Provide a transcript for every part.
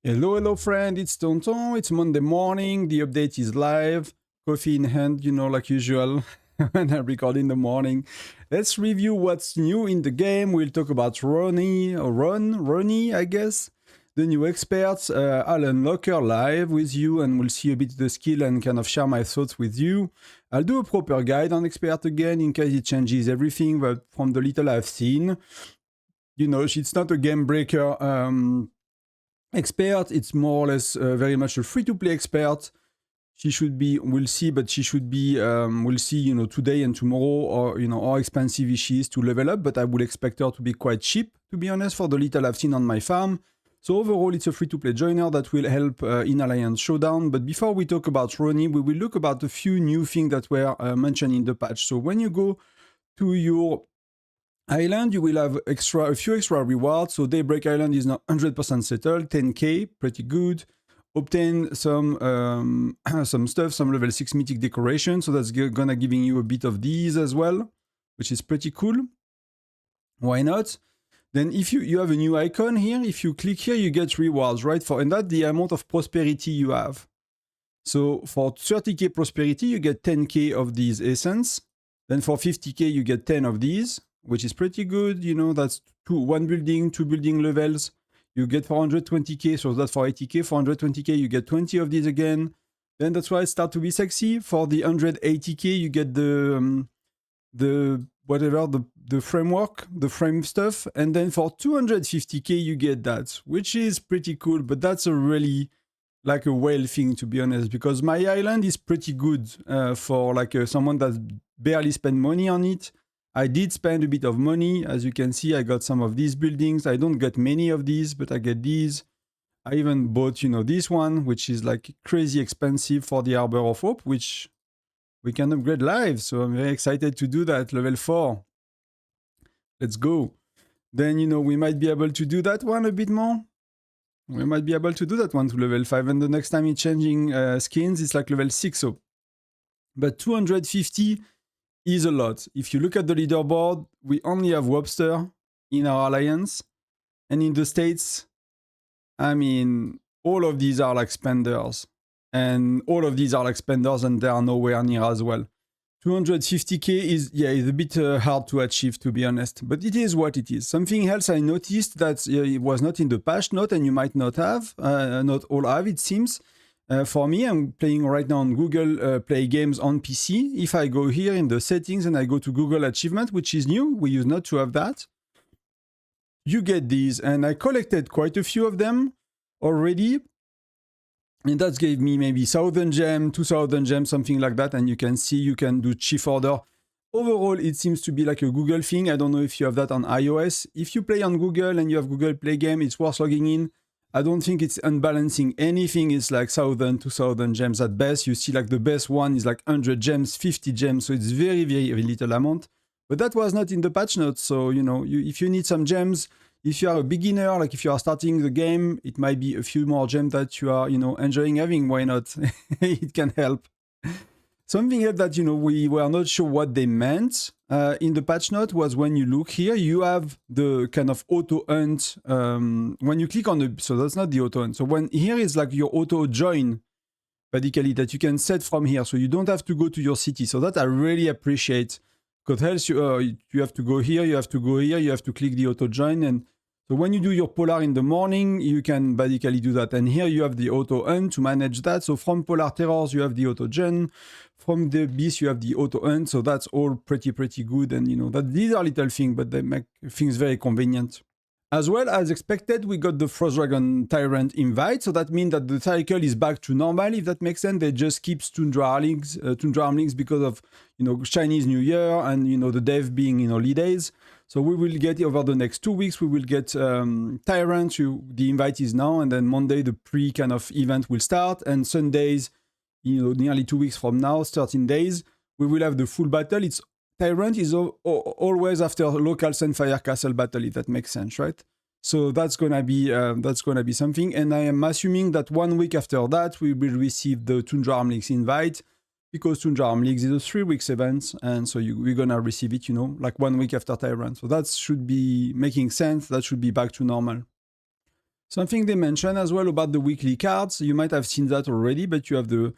Hello, hello, friend. It's Tonton. It's Monday morning. The update is live. Coffee in hand, like usual, when I record in the morning. Let's review what's new in the game. We'll talk about Ronne, I guess. The new experts. I'll unlock her live with you and we'll see a bit of the skill and kind of share my thoughts with you. I'll do a proper guide on expert again in case it changes everything, but from the little I've seen, it's not a game breaker. Expert, it's more or less very much a free-to-play expert. She should be, we'll see, but she should be, we'll see, today and tomorrow, or, how expensive she is to level up, but I would expect her to be quite cheap, to be honest, for the little I've seen on my farm. So overall, it's a free-to-play joiner that will help in Alliance Showdown. But before we talk about Ronne, we will look about a few new things that were mentioned in the patch. So when you go to your Island, you will have a few extra rewards. So Daybreak Island is now 100% settled, 10k, pretty good. Obtain some stuff, some level 6 mythic decoration. So that's gonna giving you a bit of these as well, which is pretty cool. Why not? Then if you have a new icon here, if you click here, you get rewards, right? And that's the amount of prosperity you have. So for 30k prosperity, you get 10k of these essence. Then for 50k, you get 10 of these, which is pretty good. That's one building, 2 building levels. You get 420k, so that's for 80k. 420k, you get 20 of these again. Then that's why it starts to be sexy. For the 180k, you get the framework, the frame stuff. And then for 250k, you get that, which is pretty cool. But that's a really like a whale thing, to be honest, because my island is pretty good for like someone that barely spend money on it. I did spend a bit of money. As you can see, I got some of these buildings. I don't get many of these, but I get these. I even bought, this one, which is like crazy expensive for the Harbor of Hope, which we can upgrade live. So I'm very excited to do that. Level 4. Let's go. Then, we might be able to do that one a bit more. We might be able to do that one to level 5. And the next time it's changing skins, it's like level 6. So. But 250 is a lot. If you look at the leaderboard, we only have Webster in our alliance. And in the States, I mean, all of these are like spenders. And all of these are like spenders and they are nowhere near as well. 250k is a bit hard to achieve, to be honest. But it is what it is. Something else I noticed that it was not in the patch note and you might not have, not all have, it seems. For me, I'm playing right now on Google Play Games on PC. If I go here in the settings and I go to Google Achievement, which is new, we used not to have that, you get these. And I collected quite a few of them already. And that gave me maybe 1,000 gems, 2,000 gems, something like that. And you can see you can do chief order. Overall, it seems to be like a Google thing. I don't know if you have that on iOS. If you play on Google and you have Google Play Game, it's worth logging in. I don't think it's unbalancing anything. It's like 1,000, 2,000 gems at best. You see like the best one is like 100 gems, 50 gems. So it's very, very, very little amount. But that was not in the patch notes. So, if you need some gems, if you are a beginner, like if you are starting the game, it might be a few more gems that you are, enjoying having. Why not? It can help. Something else that, we were not sure what they meant in the patch note was when you look here, you have the kind of auto hunt. When you click on the, so that's not the auto hunt. So when here is like your auto join, basically that you can set from here. So you don't have to go to your city. So that I really appreciate, because else you have to go here, you have to go here, you have to click the auto join. And so when you do your polar in the morning, you can basically do that. And here you have the auto hunt to manage that. So from Polar Terrors, you have the auto gen. From the beast, you have the auto hunt. So that's all pretty good. And that these are little things, but they make things very convenient. As well as expected, we got the Frost Dragon Tyrant invite. So that means that the cycle is back to normal, if that makes sense. They just keep Tundra Armlings because of, Chinese New Year and, the dev being, holidays. So we will get over the next 2 weeks, we will get Tyrant, the invite is now, and then Monday the pre-kind of event will start, and Sundays, nearly 2 weeks from now, 13 days, we will have the full battle. Tyrant is always after local Sunfire Castle battle, if that makes sense, right? So that's gonna be something, and I am assuming that 1 week after that, we will receive the Tundra Armlings invite, because Tundra Armlings is a 3 weeks event, and so we're gonna receive it, like 1 week after Tyrant. So that should be making sense. That should be back to normal. Something they mention as well about the weekly cards, you might have seen that already, but you have the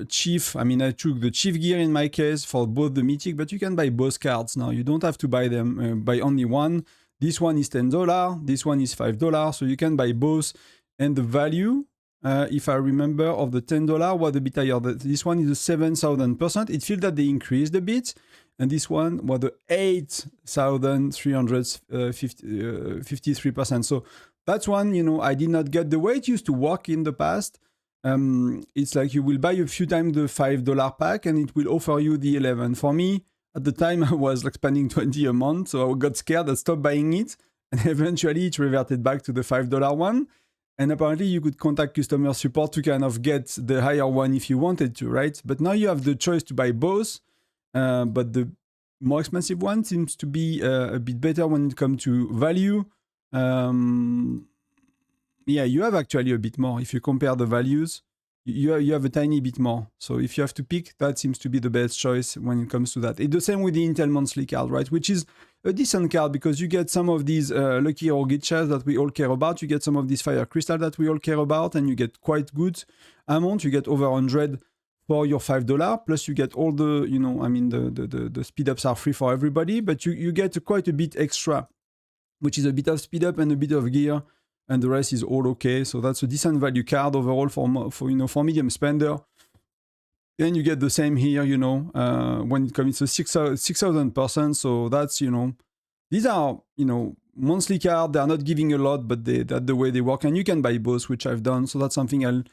chief. I mean, I took the chief gear in my case for both the mythic, but you can buy both cards now. You don't have to buy them, buy only one. This one is $10, this one is $5, so you can buy both. And the value, if I remember, of the $10 was a bit higher. This one is a 7,000%. It feels that they increased a bit. And this one was the 8,353%. So that's one, I did not get the way it used to work in the past. It's like you will buy a few times the $5 pack and it will offer you the 11. For me, at the time, I was like spending 20 a month, so I got scared. I stopped buying it, and eventually it reverted back to the $5 one. And apparently you could contact customer support to kind of get the higher one if you wanted to, right? But now you have the choice to buy both, but the more expensive one seems to be a bit better when it comes to value. Yeah, you have actually a bit more. If you compare the values, you have a tiny bit more. So if you have to pick, that seems to be the best choice when it comes to that. It's the same with the Intel monthly card, right? Which is a decent card because you get some of these lucky hero glitches that we all care about. You get some of these fire crystal that we all care about, and you get quite good amount. You get over 100 for your $5. Plus you get all the, the speed ups are free for everybody, but you get quite a bit extra, which is a bit of speed up and a bit of gear. And the rest is all okay. So that's a decent value card overall for medium spender. Then you get the same here, when it comes to 6,000%. So that's, these are, monthly cards. They are not giving a lot, but that's the way they work. And you can buy both, which I've done. So that's something I'll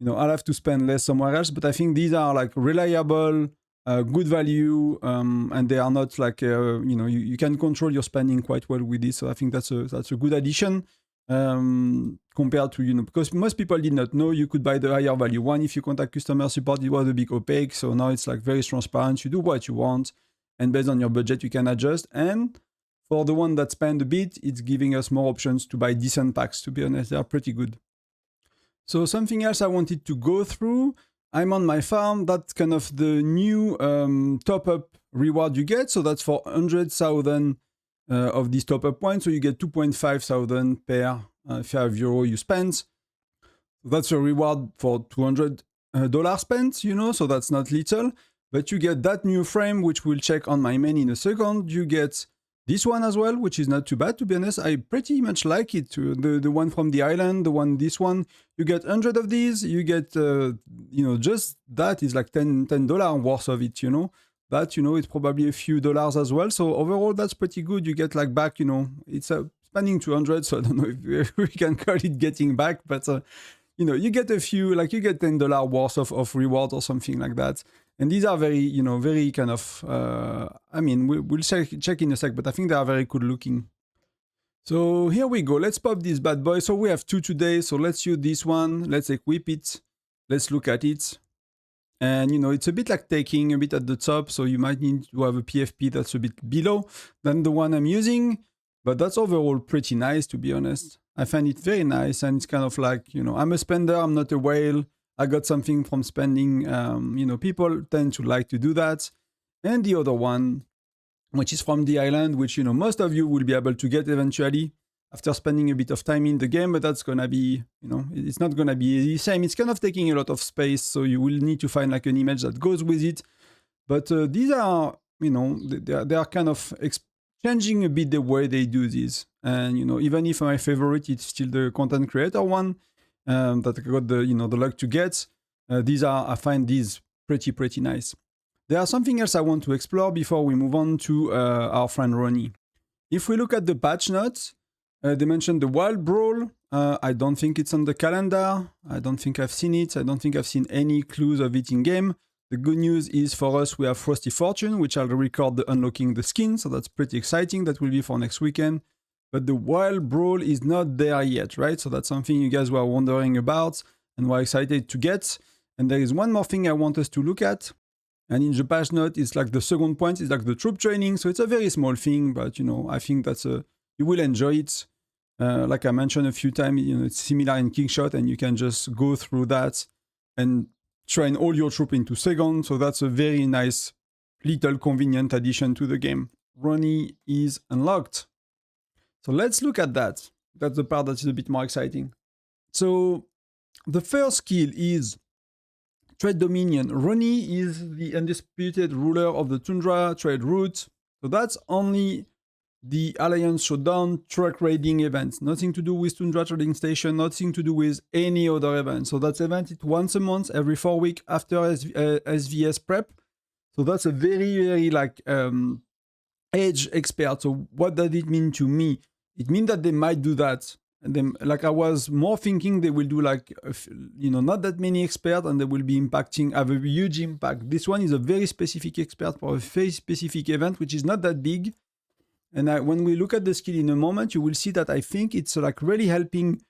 have to spend less somewhere else. But I think these are like reliable, good value, and they are not like, you can control your spending quite well with this. So I think that's a good addition. Compared to, because most people did not know you could buy the higher value one. If you contact customer support, it was a big opaque. So now it's like very transparent. You do what you want, and based on your budget, you can adjust. And for the one that spend a bit, it's giving us more options to buy decent packs. To be honest, they are pretty good. So something else I wanted to go through. I'm on my farm. That's kind of the new top-up reward you get. So that's for 100,000 of these top-up points, so you get 2,500 per €5 you spend. So that's a reward for $200 spent, so that's not little. But you get that new frame, which we'll check on my main in a second. You get this one as well, which is not too bad, to be honest. I pretty much like it. The one from the island, this one. You get 100 of these. You get, just that is like $10 worth of it, That, it's probably a few dollars as well. So overall, that's pretty good. You get like back, it's spending 200. So I don't know if we can call it getting back, but, you get a few, like you get $10 worth of reward or something like that. And these are very, very kind of, we'll check in a sec, but I think they are very good looking. So here we go. Let's pop this bad boy. So we have two today. So let's use this one. Let's equip it. Let's look at it. And, it's a bit like taking a bit at the top, so you might need to have a PFP that's a bit below than the one I'm using. But that's overall pretty nice, to be honest. I find it very nice, and it's kind of like, I'm a spender, I'm not a whale. I got something from spending, people tend to like to do that. And the other one, which is from the island, which, most of you will be able to get eventually after spending a bit of time in the game, but that's going to be, it's not going to be the same. It's kind of taking a lot of space, so you will need to find like an image that goes with it. But these are, they are kind of changing a bit the way they do this. And, even if my favorite is still the content creator one that I got the luck to get, I find these pretty nice. There's something else I want to explore before we move on to our friend Ronne. If we look at the patch notes, they mentioned the Wild Brawl. I don't think it's on the calendar. I don't think I've seen it. I don't think I've seen any clues of it in game. The good news is for us, we have Frosty Fortune, which I'll record the unlocking the skin. So that's pretty exciting. That will be for next weekend. But the Wild Brawl is not there yet, right? So that's something you guys were wondering about and were excited to get. And there is one more thing I want us to look at. And in the patch note, it's like the second point is like the troop training. So it's a very small thing, but I think you will enjoy it. Like I mentioned a few times, it's similar in Kingshot, and you can just go through that and train all your troops into seconds. So that's a very nice, little convenient addition to the game. Ronne is unlocked. So let's look at that. That's the part that is a bit more exciting. So the first skill is Trade Dominion. Ronne is the undisputed ruler of the Tundra trade route. So that's only the Alliance Showdown truck raiding event. Nothing to do with Tundra Trading Station, nothing to do with any other event. So that event is once a month, every 4 weeks after SVS prep. So that's a very, very like edge expert. So what does it mean to me? It means that they might do that. And then, like I was more thinking they will do like, not that many experts and they will be have a huge impact. This one is a very specific expert for a very specific event, which is not that big. And when we look at the skill in a moment, you will see that I think it's like really helping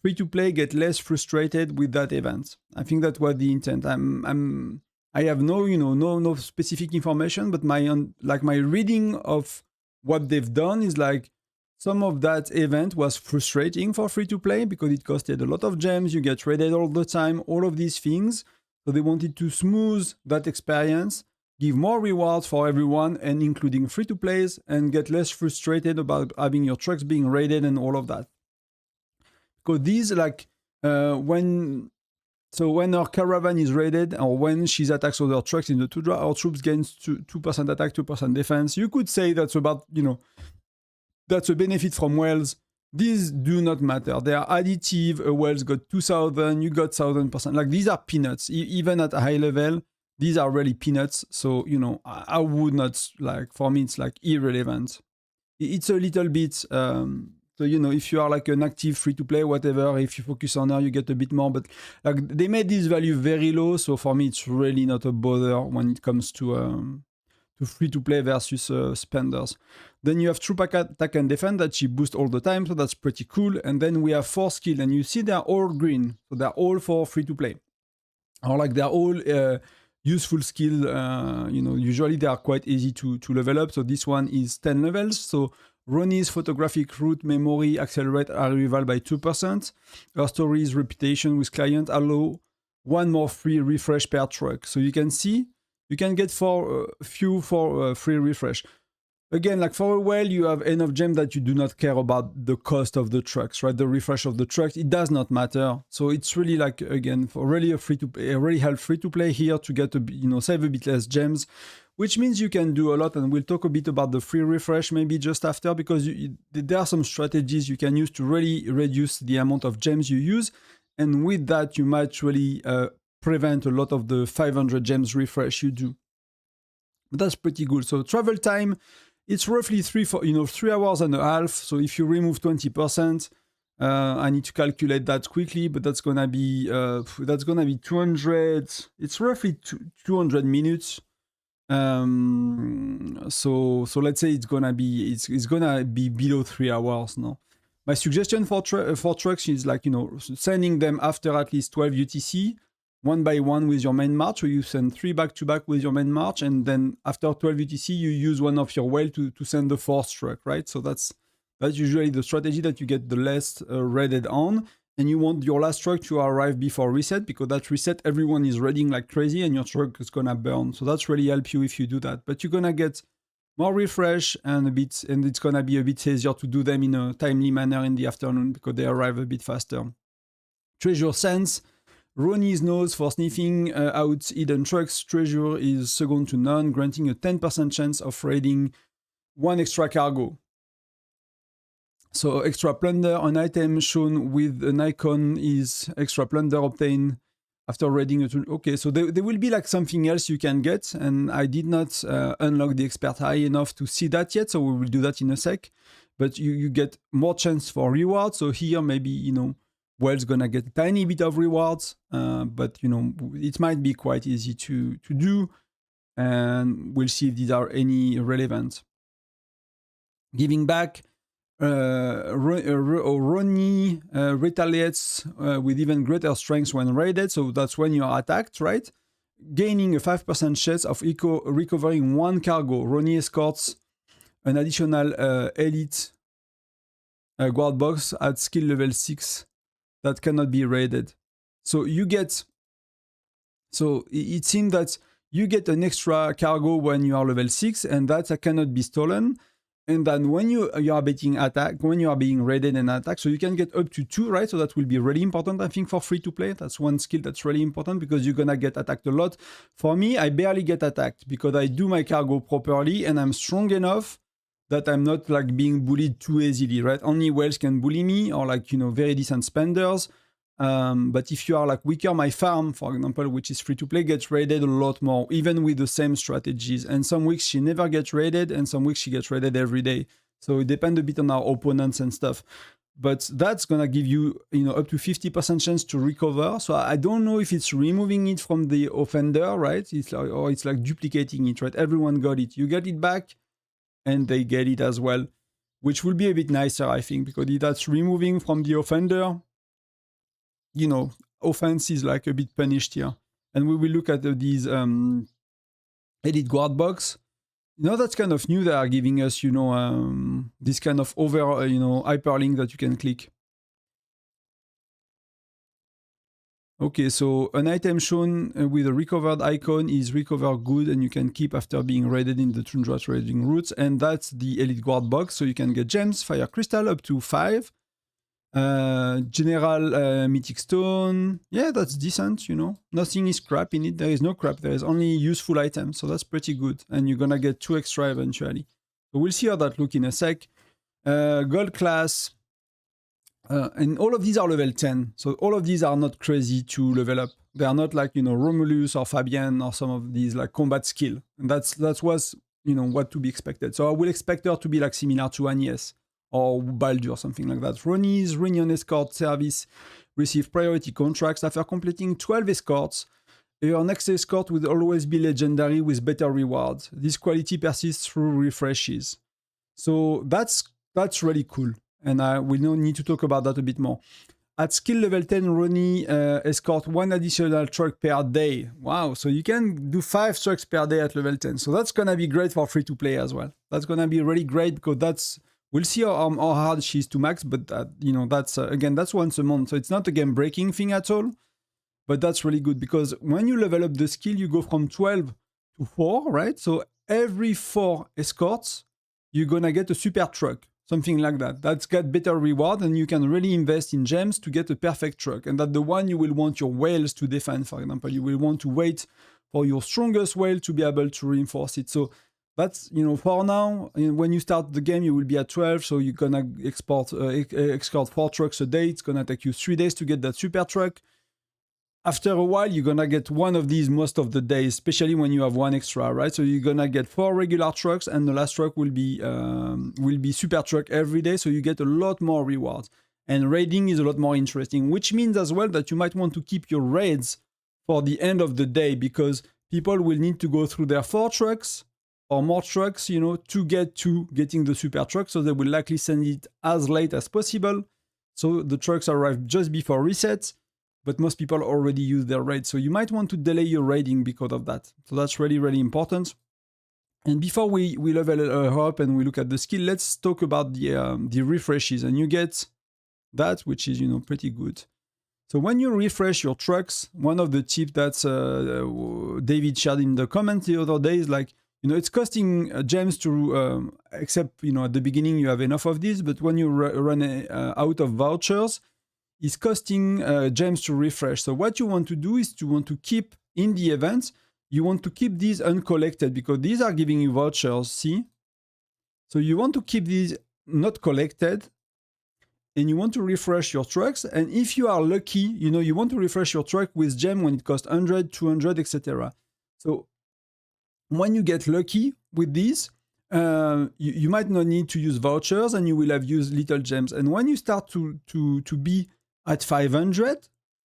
free-to-play get less frustrated with that event. I think that was the intent. I have no specific information, but my reading of what they've done is like some of that event was frustrating for free-to-play because it costed a lot of gems, you get raided all the time, all of these things. So they wanted to smooth that experience, give more rewards for everyone, and including free-to-plays, and get less frustrated about having your trucks being raided and all of that. Because these, like, when our caravan is raided, or when she's attacked other trucks in the Tundra, our troops gain 2% attack, 2% defense. You could say that's about, that's a benefit from whales. These do not matter. They are additive. A whale's got 2,000, you got 1,000%. Like, these are peanuts. Even at a high level, these are really peanuts. So, I would not, like, for me, it's like irrelevant. It's a little bit, so, if you are like an active free-to-play, whatever, if you focus on her, you get a bit more. But like, they made this value very low. So for me, it's really not a bother when it comes to free-to-play versus spenders. Then you have Troop Attack and Defend that she boosts all the time, so that's pretty cool. And then we have 4 skills, and you see they're all green, so they're all for free-to-play. Or like they're all useful skill. Usually they are quite easy to level up. So this one is 10 levels. So Ronnie's photographic route memory accelerate arrival by 2%. Her story's reputation with client allow 1 more free refresh per truck. So you can see you can get for free refresh. Again, like for a whale, you have enough gem that you do not care about the cost of the trucks, right? The refresh of the trucks, it does not matter. So it's really like, again, for really a really help free to play here to get save a bit less gems, which means you can do a lot. And we'll talk a bit about the free refresh maybe just after, because there are some strategies you can use to really reduce the amount of gems you use. And with that, you might really prevent a lot of the 500 gems refresh you do. But that's pretty good. So travel time, it's roughly 3 hours and a half. So if you remove 20%, I need to calculate that quickly, but that's gonna be 200. It's roughly 200 minutes. So let's say it's gonna be below 3 hours now. My suggestion for trucks is like sending them after at least 12 UTC. 1 by 1 with your main march, so you send 3 back-to-back with your main march, and then after 12 UTC, you use one of your whale to send the 4th truck, right? So that's usually the strategy that you get the less raided on, and you want your last truck to arrive before reset, because that reset, everyone is raiding like crazy, and your truck is gonna burn. So that's really help you if you do that. But you're gonna get more refresh and it's gonna be a bit easier to do them in a timely manner in the afternoon, because they arrive a bit faster. Treasure Sense. Ronne is known for sniffing out hidden trucks. Treasure is second to none, granting a 10% chance of raiding 1 extra cargo. So extra plunder, an item shown with an icon is extra plunder obtained after raiding a tool. Okay, so there will be like something else you can get, and I did not unlock the expert high enough to see that yet, so we will do that in a sec. But you get more chance for rewards. So here maybe, whale's gonna get a tiny bit of rewards, but it might be quite easy to do, and we'll see if these are any relevant. Giving back, Ronne retaliates with even greater strength when raided, so that's when you are attacked, right? Gaining a 5% chance of recovering 1 cargo. Ronne escorts an additional elite guard box at skill level 6 that cannot be raided. So it seems that you get an extra cargo when you are level 6, and that cannot be stolen. And then when you are being attacked, when you are being raided and attacked, so you can get up to 2, right? So that will be really important, I think, for free to play. That's one skill that's really important because you're gonna get attacked a lot. For me, I barely get attacked because I do my cargo properly and I'm strong enough that I'm not like being bullied too easily, right? Only whales can bully me or like, you know, very decent spenders. But if you are like weaker, my farm, for example, which is free to play, gets raided a lot more, even with the same strategies. And some weeks she never gets raided, and some weeks she gets raided every day. So it depends a bit on our opponents and stuff. But that's gonna give you, you know, up to 50% chance to recover. So I don't know if it's removing it from the offender, right? It's like, or it's like duplicating it, right? Everyone got it. You get it back, and they get it as well, which will be a bit nicer, I think, because that's removing from the offender. You know, offense is like a bit punished here. And we will look at these edit guard box. You know, that's kind of new. They are giving us, you know, this kind of you know, hyperlink that you can click. Okay, so an item shown with a recovered icon is recover good and you can keep after being raided in the tundra trading routes. And that's the elite guard box. So you can get gems, fire crystal up to 5. General mythic stone. Yeah, that's decent, you know. Nothing is crap in it. There is no crap. There is only useful items. So that's pretty good. And you're gonna get 2 extra eventually. So we'll see how that look in a sec. Gold class. And all of these are level 10. So all of these are not crazy to level up. They are not like, you know, Romulus or Fabian or some of these like combat skill. And that's was, you know, what to be expected. So I will expect her to be like similar to Agnes or Baldur or something like that. Ronne's Reunion Escort Service receive priority contracts after completing 12 escorts. Your next escort will always be legendary with better rewards. This quality persists through refreshes. So that's really cool. And we don't need to talk about that a bit more. At skill level 10, Ronne escort 1 additional truck per day. Wow, so you can do 5 trucks per day at level 10. So that's going to be great for free-to-play as well. That's going to be really great because we'll see how hard she is to max, but you know, that's, again, that's once a month. So it's not a game-breaking thing at all, but that's really good because when you level up the skill, you go from 12 to 4, right? So every 4 escorts, you're going to get a super truck. Something like that. That's got better reward and you can really invest in gems to get a perfect truck. And that the one you will want your whales to defend, for example. You will want to wait for your strongest whale to be able to reinforce it. So that's, you know, for now, when you start the game, you will be at 12. So you're going to escort 4 trucks a day. It's going to take you 3 days to get that super truck. After a while, you're going to get one of these most of the days, especially when you have 1 extra, right? So you're going to get 4 regular trucks and the last truck will be super truck every day. So you get a lot more rewards. And raiding is a lot more interesting, which means as well that you might want to keep your raids for the end of the day because people will need to go through their 4 trucks or more trucks, you know, to get to getting the super truck. So they will likely send it as late as possible. So the trucks arrive just before resets. But most people already use their raid. So you might want to delay your raiding because of that. So that's really, really important. And before we level her up and we look at the skill, let's talk about the refreshes. And you get that, which is, you know, pretty good. So when you refresh your trucks, one of the tips that David shared in the comments the other day is like, you know, it's costing gems to, except, you know, at the beginning you have enough of these, but when you run out of vouchers, is costing gems to refresh. So what you want to do is to want to keep in the event, you want to keep these uncollected because these are giving you vouchers, see? So you want to keep these not collected and you want to refresh your trucks. And if you are lucky, you know, you want to refresh your truck with gem when it costs 100, 200, etc. So when you get lucky with these, you might not need to use vouchers and you will have used little gems. And when you start to be at 500,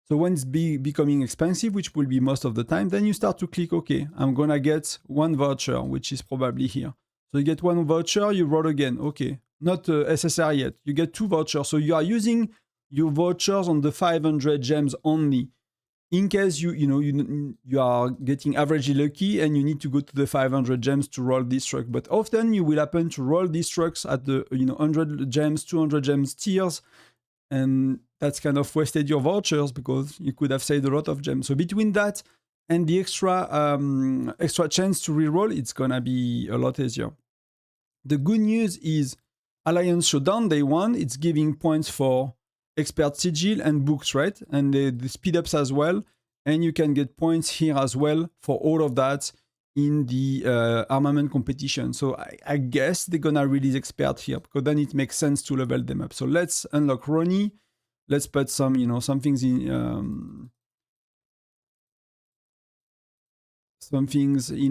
so when it's becoming expensive, which will be most of the time, then you start to click, okay, I'm going to get 1 voucher, which is probably here. So you get 1 voucher, you roll again. Okay, not SSR yet. You get 2 vouchers. So you are using your vouchers on the 500 gems only. In case you are getting averagely lucky and you need to go to the 500 gems to roll this truck. But often you will happen to roll these trucks at the 100 gems, 200 gems tiers. And that's kind of wasted your vouchers because you could have saved a lot of gems. So between that and the extra chance to reroll, it's gonna be a lot easier. The good news is Alliance Showdown Day 1, it's giving points for Expert Sigil and books, right? And the speed ups as well. And you can get points here as well for all of that in the armament competition. So I guess they're gonna release Expert here because then it makes sense to level them up. So let's unlock Ronne. Let's put some, some things in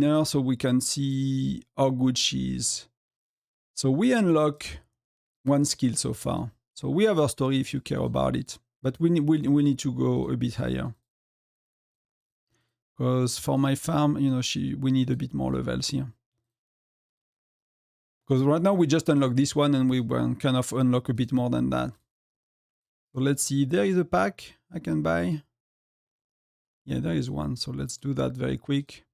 her so we can see how good she is. So we unlock one skill so far. So we have our story if you care about it, but we need to go a bit higher. Because for my farm, we need a bit more levels here. Because right now we just unlock this one and we will kind of unlock a bit more than that. So let's see, there is a pack I can buy. Yeah, there is one. So let's do that very quick.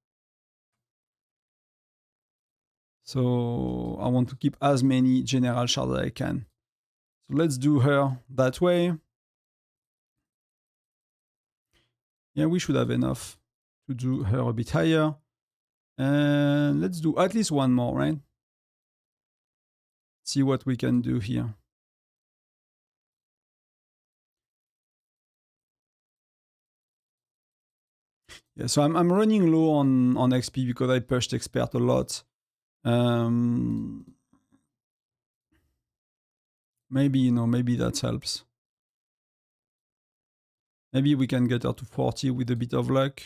So I want to keep as many general shards as I can. So let's do her that way. Yeah, we should have enough to do her a bit higher. And let's do at least one more, right? See what we can do here. Yeah, so I'm running low on XP because I pushed Expert a lot. Maybe, maybe that helps. Maybe we can get her to 40 with a bit of luck.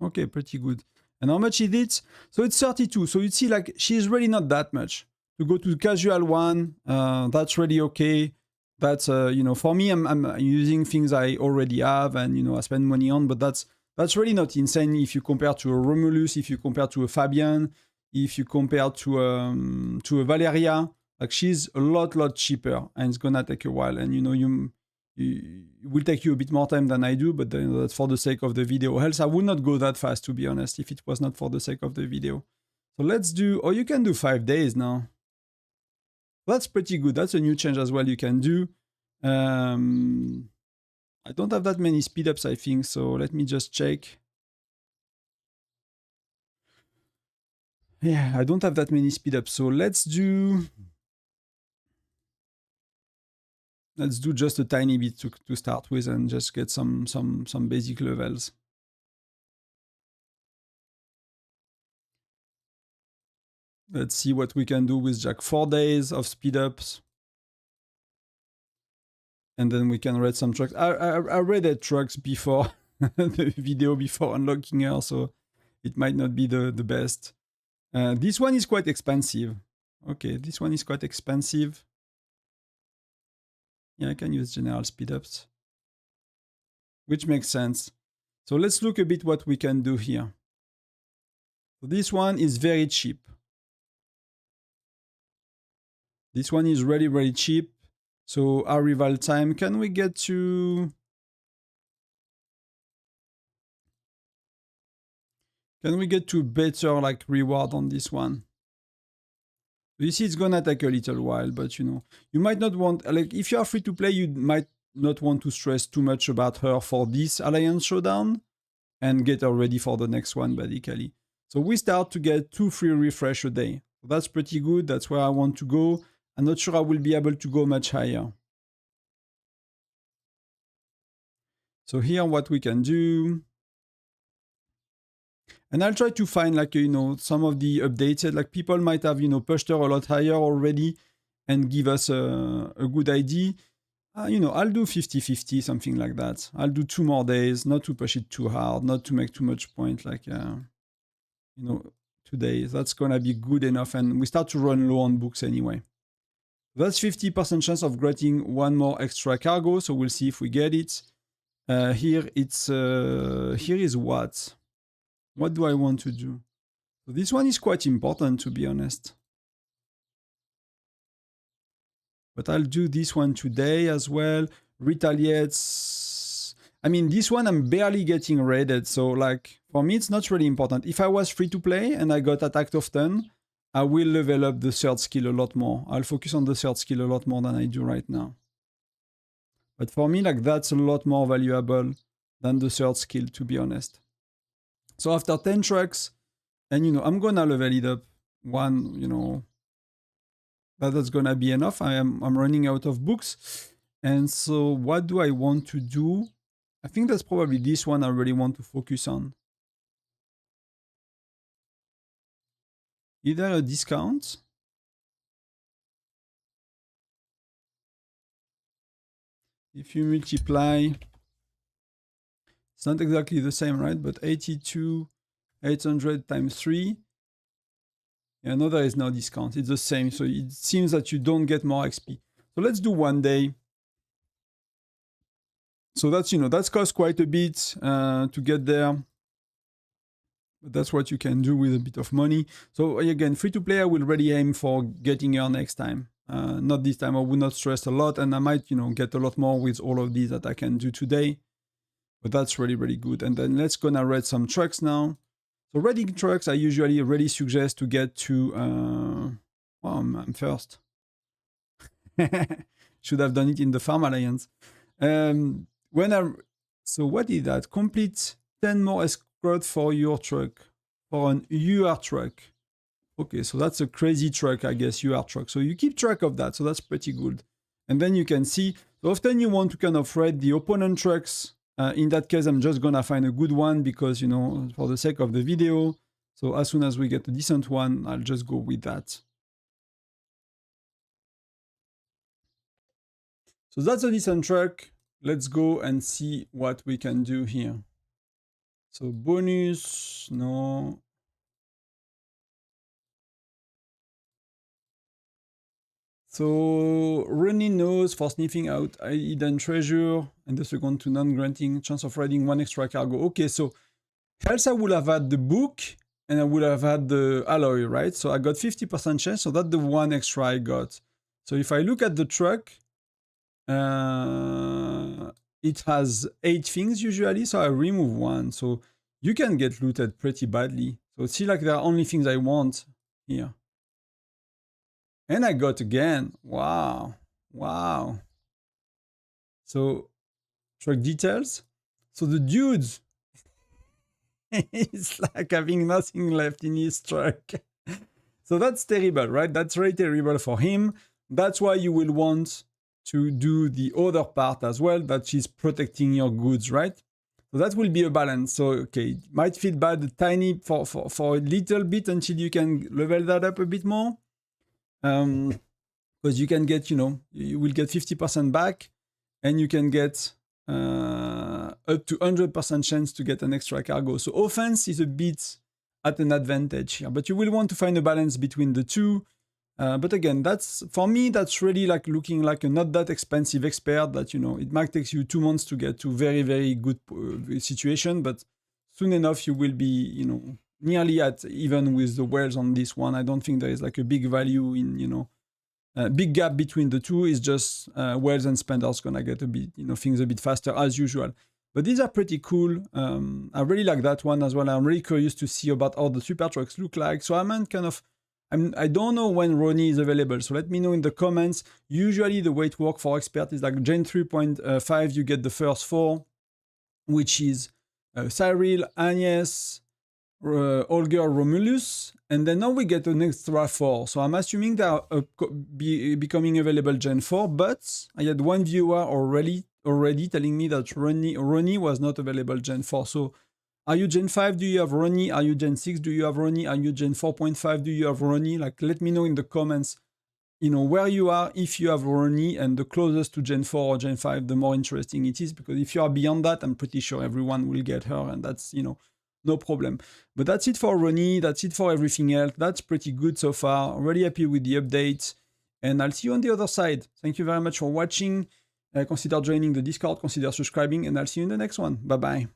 Okay, pretty good. And how much is it? So it's 32. So you see, like, she's really not that much. To go to the casual one, that's really okay. That's, for me, I'm using things I already have and, I spend money on, but that's really not insane if you compare to a Romulus, if you compare to a Fabian, if you compare to a Valeria. Like, she's a lot cheaper and it's gonna take a while. And, it will take you a bit more time than I do, but that's for the sake of the video. Else, I would not go that fast, to be honest, if it was not for the sake of the video. So let's do, you can do 5 days now. That's pretty good. That's a new change as well you can do. I don't have that many speed ups, I think, so let me just check. Yeah, I don't have that many speed ups, so let's do just a tiny bit to start with and just get some basic levels. Let's see what we can do with Jack. 4 days of speed ups. And then we can read some trucks. I read the trucks before the video, before unlocking her, so it might not be the best. This one is quite expensive. Okay, this one is quite expensive. Yeah, I can use general speed ups, which makes sense. So let's look a bit what we can do here. So this one is very cheap. This one is really cheap. So arrival time, can we get to... Can we get to better like reward on this one? You see, it's gonna take a little while, but you might not want, like, if you are free to play, you might not want to stress too much about her for this Alliance Showdown and get her ready for the next one, basically. So we start to get 2 free refresh a day. That's pretty good. That's where I want to go. I'm not sure I will be able to go much higher. So here, what we can do... And I'll try to find, like, some of the updated, like, people might have, pushed her a lot higher already and give us a good idea. I'll do 50-50, something like that. I'll do 2 more days, not to push it too hard, not to make too much point, like, 2 days. That's gonna be good enough, and we start to run low on books anyway. That's 50% chance of getting 1 more extra cargo, so we'll see if we get it. Here is what? What do I want to do? So this one is quite important, to be honest. But I'll do this one today as well. Retaliates. I mean, this one I'm barely getting raided. So, like, for me, it's not really important. If I was free to play and I got attacked often, I will level up the 3rd skill a lot more. I'll focus on the 3rd skill a lot more than I do right now. But for me, like, that's a lot more valuable than the 3rd skill, to be honest. So after 10 trucks, and I'm gonna level it up one, that's gonna be enough. I'm running out of books. And so what do I want to do? I think that's probably this one I really want to focus on. Either a discount. If you multiply, it's not exactly the same, right? But 82,800 times 3. Yeah, no, there is no discount. It's the same. So it seems that you don't get more XP. So let's do 1 day. So that's cost quite a bit to get there. But that's what you can do with a bit of money. So again, free to play, I will really aim for getting here next time. Not this time. I would not stress a lot, and I might, get a lot more with all of these that I can do today. But that's really, really good. And then let's gonna read some trucks now. So reading trucks, I usually really suggest to get to. Well, I'm first. Should have done it in the Farm Alliance. So what is that? Complete 10 more escort for your truck, for an UR truck. Okay, so that's a crazy truck, I guess, UR truck. So you keep track of that, so that's pretty good. And then you can see, so often you want to kind of read the opponent trucks. In that case, I'm just gonna find a good one because, for the sake of the video. So as soon as we get a decent one, I'll just go with that. So that's a decent truck. Let's go and see what we can do here. So bonus, no. So Ronne knows for sniffing out hidden treasure, and the second to non-granting chance of riding 1 extra cargo. Okay, so else I would have had the book and I would have had the alloy, right? So I got 50% chance, so that's the 1 extra I got. So if I look at the truck, it has 8 things usually, so I remove 1. So you can get looted pretty badly. So see, like, there are only things I want here. And I got again. Wow. Wow. So truck details. So the dude is like having nothing left in his truck. So that's terrible, right? That's really terrible for him. That's why you will want to do the other part as well, that is protecting your goods, right? So that will be a balance. So, okay, it might feel bad tiny for a little bit until you can level that up a bit more. Because you can get, you will get 50% back, and you can get up to 100% chance to get an extra cargo. So offense is a bit at an advantage here, but you will want to find a balance between the two. But again, for me, that's really like looking like a not that expensive expert that, it might take you 2 months to get to very, very good situation, but soon enough you will be, nearly at even with the whales on this one. I don't think there is like a big value in, big gap between the two. Is just whales and spenders gonna get a bit, things a bit faster as usual. But these are pretty cool. I really like that one as well. I'm really curious to see about how the super trucks look like. So I don't know when Ronne is available, so let me know in the comments. Usually the way it works for expert is like Gen 3.5, you get the first 4, which is Cyril, Agnes, Olger, Romulus, and then now we get an extra 4. So I'm assuming they are becoming available Gen 4, but I had one viewer already telling me that Ronne was not available Gen 4. So are you Gen 5? Do you have Ronne? Are you Gen 6? Do you have Ronne? Are you Gen 4.5? Do you have Ronne? Like, let me know in the comments, where you are, if you have Ronne, and the closest to Gen 4 or Gen 5, the more interesting it is, because if you are beyond that, I'm pretty sure everyone will get her, and that's, no problem. But that's it for Ronne. That's it for everything else. That's pretty good so far. Really happy with the update, and I'll see you on the other side. Thank you very much for watching. Consider joining the Discord, consider subscribing, and I'll see you in the next one. Bye-bye.